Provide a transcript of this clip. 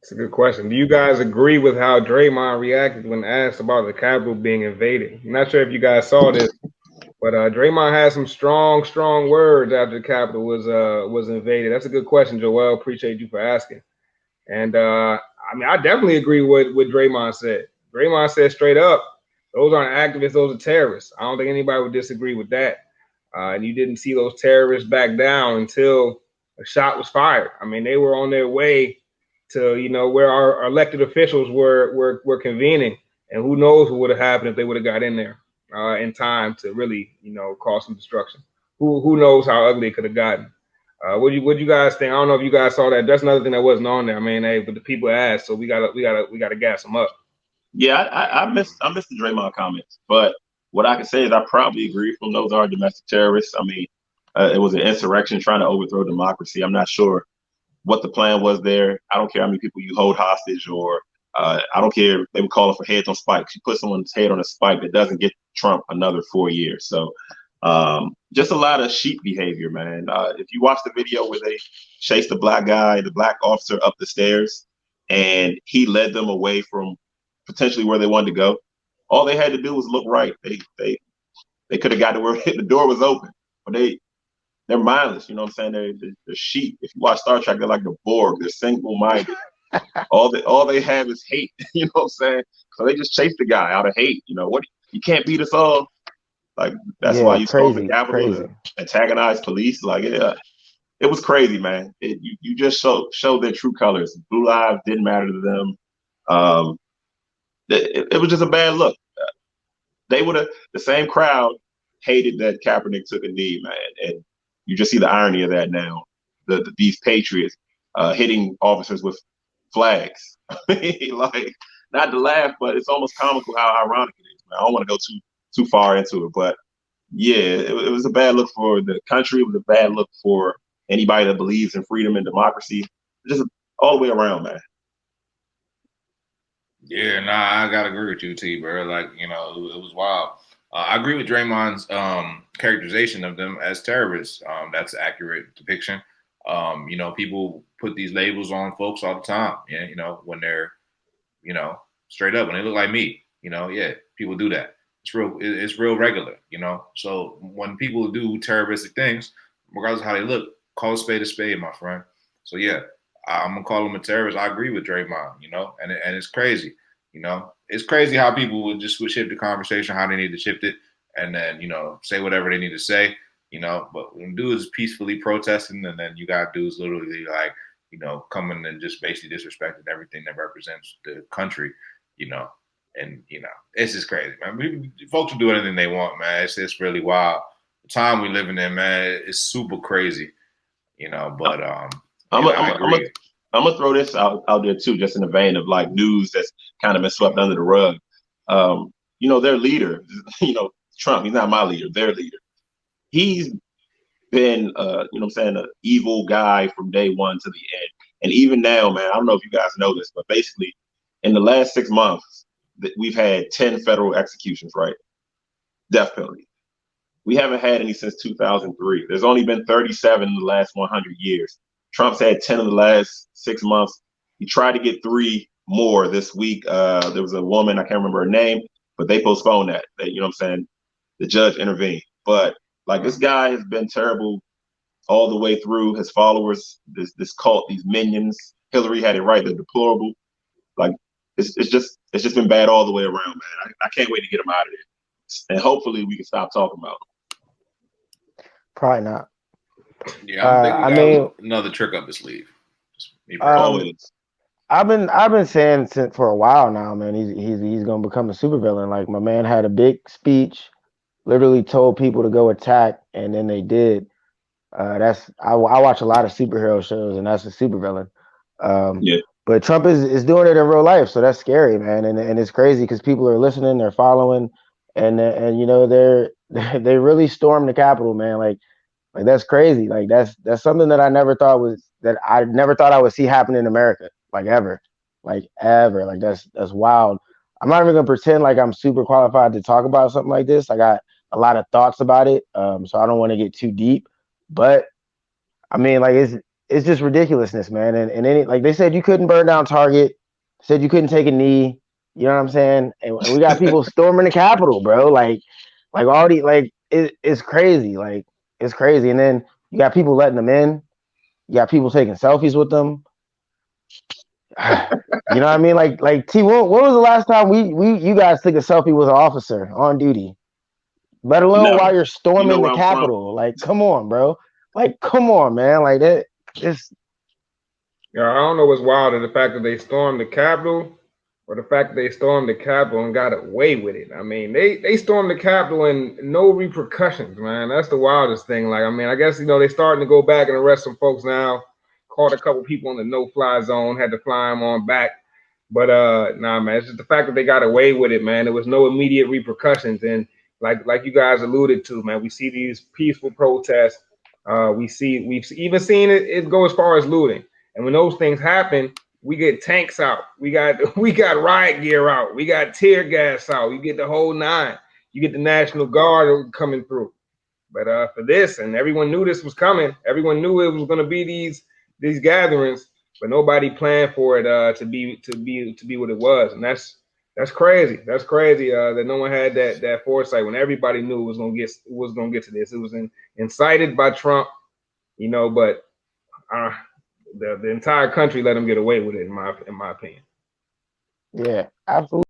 It's a good question. Do you guys agree with how Draymond reacted when asked about the Capitol being invaded? I'm not sure if you guys saw this, but Draymond had some strong words after the Capitol was invaded. That's a good question, Joel. Appreciate you for asking. And I mean, I definitely agree with what Draymond said. Draymond said straight up, those aren't activists; those are terrorists. I don't think anybody would disagree with that. And you didn't see those terrorists back down until a shot was fired. I mean, they were on their way to where our elected officials were convening, and who knows what would have happened if they would have got in there in time to really cause some destruction. Who knows how ugly it could have gotten. What you guys think? I don't know if you guys saw that. That's another thing that wasn't on there. I mean, hey, but the people asked, so we gotta gas them up. Yeah, I missed the Draymond comments, but what I can say is I probably agree from those are domestic terrorists. I mean, it was an insurrection trying to overthrow democracy. I'm not sure what the plan was there. I don't care how many people you hold hostage, or I don't care if they were calling for heads on spikes. You put someone's head on a spike that doesn't get Trump another 4 years. So just a lot of sheep behavior, man. If you watch the video where they chased the black officer up the stairs, and he led them away from potentially where they wanted to go, all they had to do was look right. They could have got to where the door was open, but they're mindless. You know what I'm saying? They're sheep. If you watch Star Trek, they're like the Borg. They're single-minded. All they have is hate. You know what I'm saying? So they just chase the guy out of hate. You know what? You can't beat us all. Like that's why Yeah, you stormed the crazy, Capitol crazy. to antagonize police. Like it was crazy, man. You just showed their true colors. Blue lives didn't matter to them. Um, it was just a bad look. They would have the same crowd hated that Kaepernick took a knee, man, and you just see the irony of that now. These patriots hitting officers with flags, like not to laugh, but it's almost comical how ironic it is. Man. I don't want to go too far into it, but yeah, it was a bad look for the country. It was a bad look for anybody that believes in freedom and democracy. Just all the way around, man. Yeah, nah, I gotta agree with you, T, bro. Like, it was wild. I agree with Draymond's characterization of them as terrorists. That's an accurate depiction. People put these labels on folks all the time. Yeah, when they're, straight up, when they look like me. Yeah, people do that. It's real regular. So when people do terroristic things, regardless of how they look, call a spade, my friend. So yeah, I'm gonna call him a terrorist. I agree with Draymond, and it's crazy. It's crazy how people would shift the conversation, how they need to shift it, and then say whatever they need to say. But when dudes is peacefully protesting, and then you got dudes literally like coming and just basically disrespecting everything that represents the country. And it's just crazy, man. Folks will do anything they want, man. It's really wild. The time we living in, man, is super crazy. But I'm I agree. gonna throw this out there too, just in the vein of like news that's kind of been swept under the rug. Their leader, Trump. He's not my leader. Their leader. He's been, an evil guy from day one to the end. And even now, man, I don't know if you guys know this, but basically, in the last 6 months, we've had 10 federal executions, right? Death penalty. We haven't had any since 2003. There's only been 37 in the last 100 years. Trump's had 10 in the last 6 months. He tried to get 3 more this week. There was a woman, I can't remember her name, but they postponed that. The judge intervened. But like this guy has been terrible all the way through. His followers, this cult, these minions. Hillary had it right. They're deplorable. Like it's just been bad all the way around, man. I can't wait to get him out of there, and hopefully we can stop talking about him. Probably not. Yeah, I think we I got mean, another trick up his sleeve. Just me personally. Always. I've been saying since for a while now, man. He's gonna become a supervillain. Like my man had a big speech, literally told people to go attack, and then they did. I watch a lot of superhero shows, and that's a supervillain. Um, Yeah. but Trump is doing it in real life, so that's scary, man. And it's crazy because people are listening, they're following, and they're they really stormed the Capitol, man. Like that's crazy. Like that's something that I never thought I would see happen in America, like ever, like ever. Like that's wild. I'm not even gonna pretend like I'm super qualified to talk about something like this. I got a lot of thoughts about it, so I don't want to get too deep. But I mean, like it's just ridiculousness, man. And any, like they said, you couldn't burn down Target. Said you couldn't take a knee. You know what I'm saying? And we got people storming the Capitol, bro. Like already, like it's crazy. Like it's crazy. And then you got people letting them in. You got people taking selfies with them. You know what I mean? Like T, when was the last time you guys took a selfie with an officer on duty? Let alone Never. while you're storming You know the where I'm from. Capitol. Like, come on, bro. Like, come on, man. Like that. It's Yeah, I don't know what's wilder, the fact that they stormed the Capitol or the fact that they stormed the Capitol and got away with it. I mean, they stormed the Capitol and no repercussions, man. That's the wildest thing. Like, I mean, I guess, they're starting to go back and arrest some folks now. Caught a couple people in the no-fly zone, had to fly them on back. But nah, man, it's just the fact that they got away with it, man. There was no immediate repercussions. And like you guys alluded to, man, we see these peaceful protests. We've even seen it go as far as looting. And when those things happen, we get tanks out. We got we got riot gear out. We got tear gas out. You get the whole nine. You get the National Guard coming through. But for this, and everyone knew this was coming. Everyone knew it was going to be these gatherings, but nobody planned for it to be what it was, and that's crazy. That's crazy that no one had that foresight when everybody knew it was going to get to this. It was incited by Trump, but the entire country let him get away with it, in my opinion. yeah, absolutely.